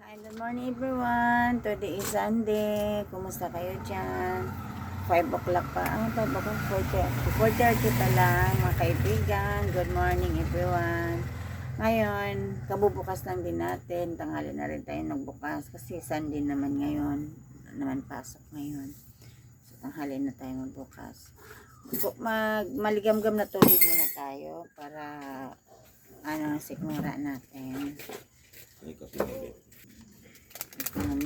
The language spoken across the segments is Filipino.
Hi, good morning everyone. Today is Sunday. Kumusta kayo dyan? 5 o'clock pa. 5 o'clock? 4:30 pa lang mga kaibigan. Good morning everyone. Ngayon, kabubukas lang din natin. Tanghali na rin tayo nagbukas kasi Sunday naman ngayon. Naman pasok ngayon. So, tanghali na tayo magbukas. Maligam-gam na tubig muna tayo para sikmura natin. May kape na ulit. Yan.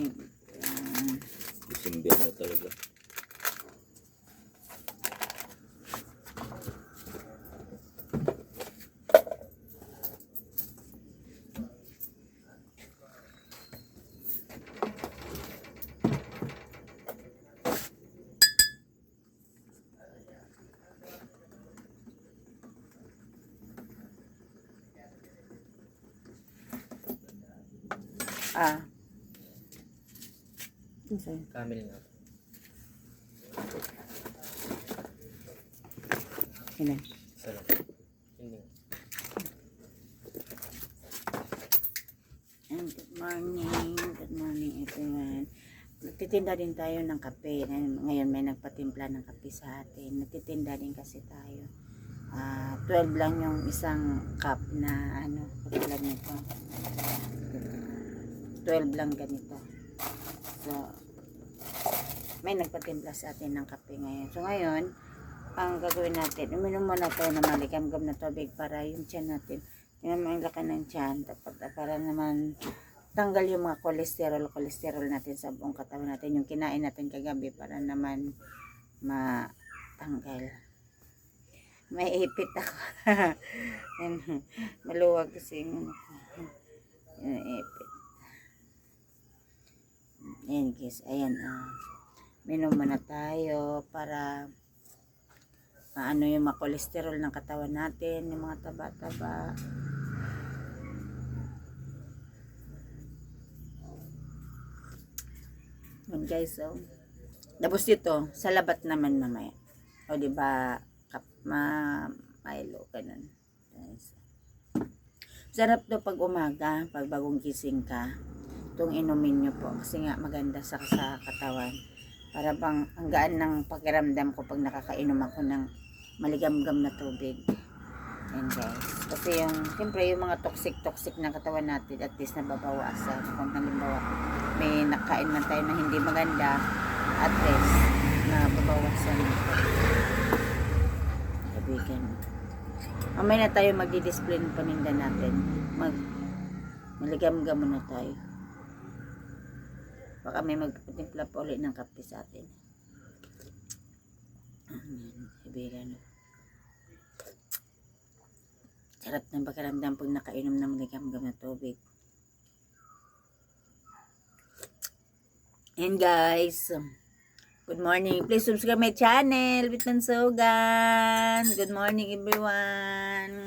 December na talaga. Kamil nga. Ilan? Sarap. Hindi. And good morning everyone. Nagtitinda din tayo ng kape. Ngayon may nagpatimpla ng kape sa atin. Nagtitinda din kasi tayo. 12 lang yung isang cup na katulad nito. 12 lang ganito. So, may nagpatimpla sa atin ng kape ngayon. So, ngayon, ang gagawin natin, uminom muna tayo na maligam-gam na tubig para yung tiyan natin, yung mga laki ng tiyan, para naman tanggal yung mga kolesterol natin sa buong katawan natin, yung kinain natin kagabi para naman matanggal. May ipit ako. Maluwag kasi yung ipit. Ayan guys, ayan minom muna tayo para maano yung mga kolesterol ng katawan natin, yung mga taba-taba. Yun guys, so tapos dito, sa labat naman mamaya. O diba, Milo, ganun. Sarap to pag umaga, pag bagong gising ka. Itong inumin nyo po kasi nga maganda sa katawan. Para bang ang gaan ng pakiramdam ko pag nakakainom ako ng maligam-gam na tubig. Yan guys. Kasi siyempre yung mga toxic na katawan natin at least nababawasan. Kung halimbawa may nakain man tayo na hindi maganda, at least nababawasan ito. Kabigan. Mamaya na tayo magdi-display ng paninda natin. Maligam-gam muna tayo. Baka may magpatimpla pa ulit ng kape sa atin. Ibigan. Sarap ng pakiramdam pag nakainom ng maligam-gam na tubig. And guys, good morning. Please subscribe my channel, Bitman Sogan. Good morning everyone.